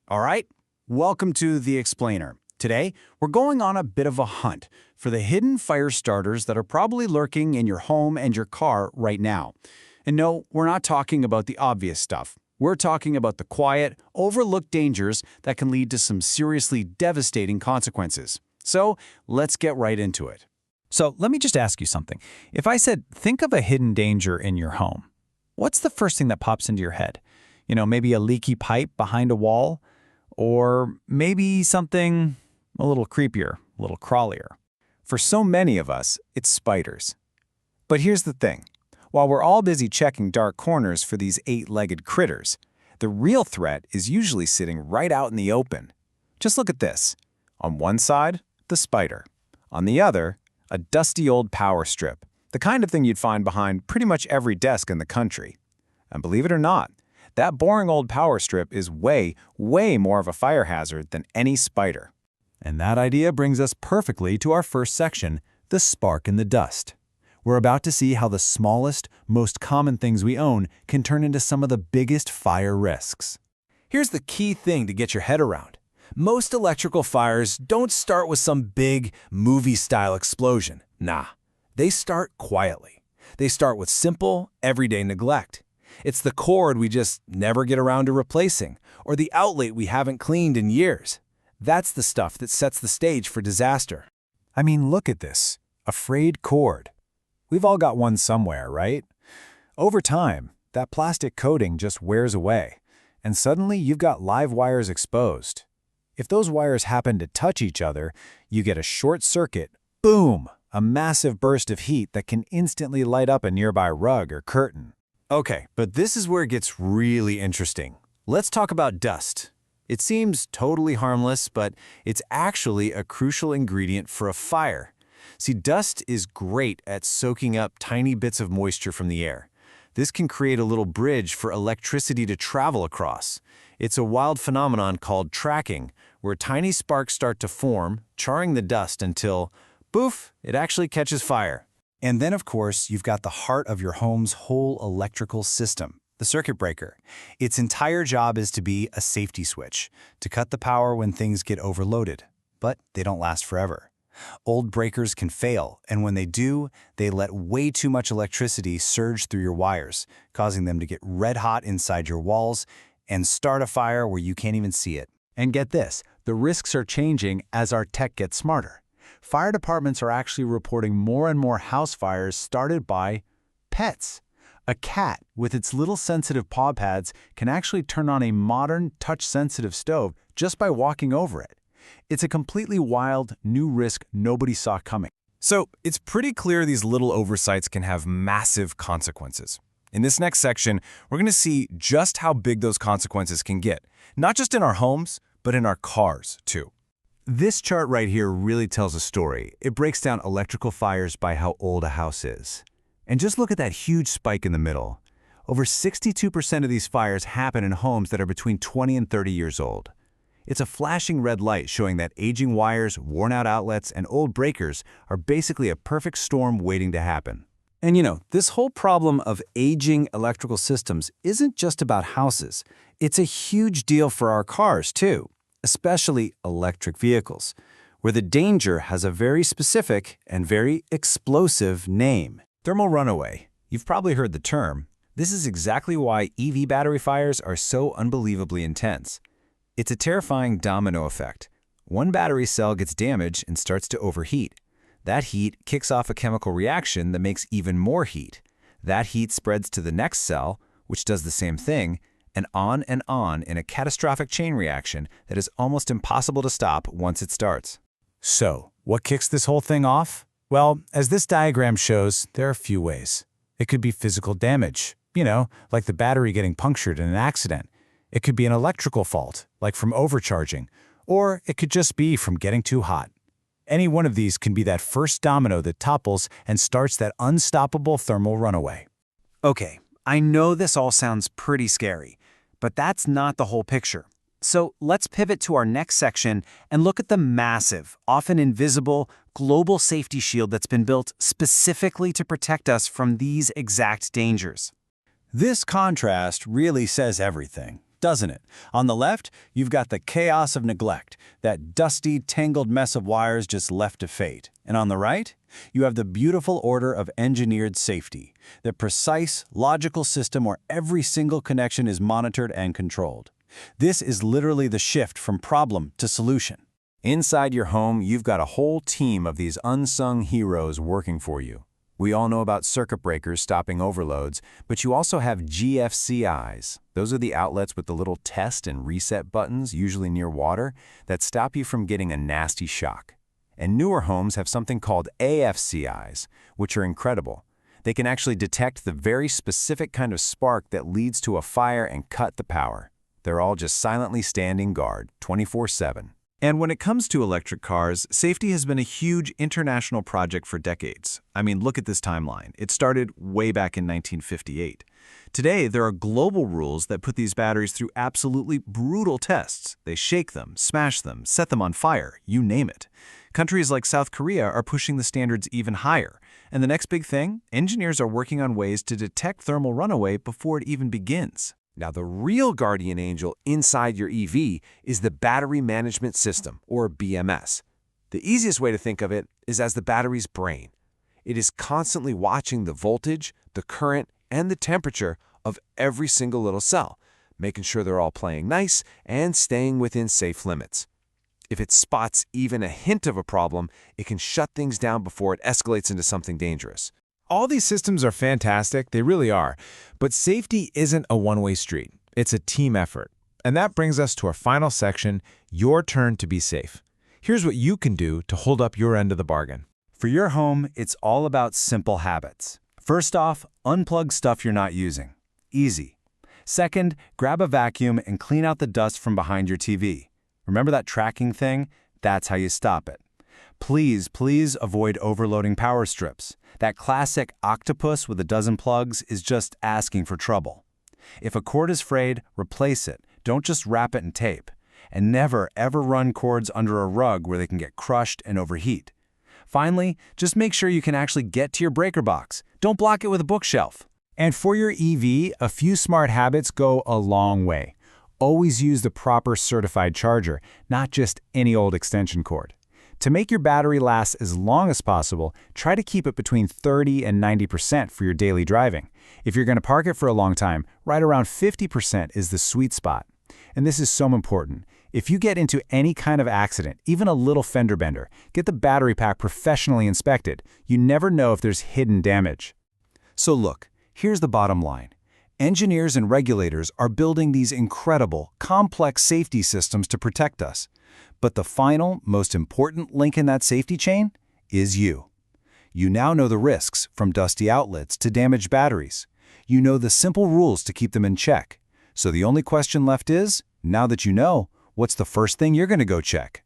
All right, welcome to The Explainer. Today, we're going on a bit of a hunt for the hidden fire starters that are probably lurking in your home and your car right now. And no, we're not talking about the obvious stuff. We're talking about the quiet, overlooked dangers that can lead to some seriously devastating consequences. So, let's get right into it. So let me just ask you something. If I said, think of a hidden danger in your home, what's the first thing that pops into your head? Maybe a leaky pipe behind a wall? Or maybe something a little creepier, a little crawlier. For so many of us, it's spiders. But here's the thing. While we're all busy checking dark corners for these eight-legged critters, the real threat is usually sitting right out in the open. Just look at this. On one side, the spider. On the other, a dusty old power strip, the kind of thing you'd find behind pretty much every desk in the country. And believe it or not, that boring old power strip is way, way more of a fire hazard than any spider. And that idea brings us perfectly to our first section, the spark in the dust. We're about to see how the smallest, most common things we own can turn into some of the biggest fire risks. Here's the key thing to get your head around. Most electrical fires don't start with some big, movie-style explosion. Nah, they start quietly. They start with simple, everyday neglect. It's the cord we just never get around to replacing, or the outlet we haven't cleaned in years. That's the stuff that sets the stage for disaster. I mean, look at this. A frayed cord. We've all got one somewhere, right? Over time, that plastic coating just wears away, and suddenly you've got live wires exposed. If those wires happen to touch each other, you get a short circuit, boom, a massive burst of heat that can instantly light up a nearby rug or curtain. Okay, but this is where it gets really interesting. Let's talk about dust. It seems totally harmless, but it's actually a crucial ingredient for a fire. See, dust is great at soaking up tiny bits of moisture from the air. This can create a little bridge for electricity to travel across. It's a wild phenomenon called tracking, where tiny sparks start to form, charring the dust until, poof, it actually catches fire. And then, of course, you've got the heart of your home's whole electrical system, the circuit breaker. Its entire job is to be a safety switch, to cut the power when things get overloaded. But they don't last forever. Old breakers can fail, and when they do, they let way too much electricity surge through your wires, causing them to get red hot inside your walls and start a fire where you can't even see it. And get this, the risks are changing as our tech gets smarter. Fire departments are actually reporting more and more house fires started by pets. A cat with its little sensitive paw pads can actually turn on a modern touch-sensitive stove just by walking over it. It's a completely wild, new risk nobody saw coming. So, it's pretty clear these little oversights can have massive consequences. In this next section, we're going to see just how big those consequences can get, not just in our homes, but in our cars, too. This chart right here really tells a story. It breaks down electrical fires by how old a house is. And just look at that huge spike in the middle. Over 62% of these fires happen in homes that are between 20 and 30 years old. It's a flashing red light showing that aging wires, worn-out outlets, and old breakers are basically a perfect storm waiting to happen. And this whole problem of aging electrical systems isn't just about houses. It's a huge deal for our cars, too, especially electric vehicles, where the danger has a very specific and very explosive name. Thermal runaway. You've probably heard the term. This is exactly why EV battery fires are so unbelievably intense. It's a terrifying domino effect. One battery cell gets damaged and starts to overheat. That heat kicks off a chemical reaction that makes even more heat. That heat spreads to the next cell, which does the same thing, and on in a catastrophic chain reaction that is almost impossible to stop once it starts. So, what kicks this whole thing off? Well, as this diagram shows, there are a few ways. It could be physical damage, like the battery getting punctured in an accident. It could be an electrical fault, like from overcharging, or it could just be from getting too hot. Any one of these can be that first domino that topples and starts that unstoppable thermal runaway. Okay, I know this all sounds pretty scary, but that's not the whole picture. So let's pivot to our next section and look at the massive, often invisible, global safety shield that's been built specifically to protect us from these exact dangers. This contrast really says everything. doesn't it? On the left, you've got the chaos of neglect, that dusty, tangled mess of wires just left to fate. And on the right, you have the beautiful order of engineered safety, the precise, logical system where every single connection is monitored and controlled. This is literally the shift from problem to solution. Inside your home, you've got a whole team of these unsung heroes working for you. We all know about circuit breakers stopping overloads, but you also have GFCIs. Those are the outlets with the little test and reset buttons, usually near water, that stop you from getting a nasty shock. And newer homes have something called AFCIs, which are incredible. They can actually detect the very specific kind of spark that leads to a fire and cut the power. They're all just silently standing guard, 24/7. And when it comes to electric cars, safety has been a huge international project for decades. I mean, look at this timeline. It started way back in 1958. Today, there are global rules that put these batteries through absolutely brutal tests. They shake them, smash them, set them on fire, you name it. Countries like South Korea are pushing the standards even higher. And the next big thing, engineers are working on ways to detect thermal runaway before it even begins. Now, the real guardian angel inside your EV is the battery management system, or BMS. The easiest way to think of it is as the battery's brain. It is constantly watching the voltage, the current, and the temperature of every single little cell, making sure they're all playing nice and staying within safe limits. If it spots even a hint of a problem, it can shut things down before it escalates into something dangerous. All these systems are fantastic, they really are. But safety isn't a one-way street. It's a team effort. And that brings us to our final section, your turn to be safe. Here's what you can do to hold up your end of the bargain. For your home, it's all about simple habits. First off, unplug stuff you're not using. Easy. Second, grab a vacuum and clean out the dust from behind your TV. Remember that tracking thing? That's how you stop it. Please avoid overloading power strips. That classic octopus with a dozen plugs is just asking for trouble. If a cord is frayed, replace it. Don't just wrap it in tape. And never, ever run cords under a rug where they can get crushed and overheat. Finally, just make sure you can actually get to your breaker box. Don't block it with a bookshelf. And for your EV, a few smart habits go a long way. Always use the proper certified charger, not just any old extension cord. To make your battery last as long as possible, try to keep it between 30 and 90% for your daily driving. If you're going to park it for a long time, right around 50% is the sweet spot. And this is so important. If you get into any kind of accident, even a little fender bender, get the battery pack professionally inspected. You never know if there's hidden damage. So look, here's the bottom line. Engineers and regulators are building these incredible, complex safety systems to protect us. But the final, most important link in that safety chain is you. You now know the risks, from dusty outlets to damaged batteries. You know the simple rules to keep them in check. So the only question left is, now that you know, what's the first thing you're going to go check?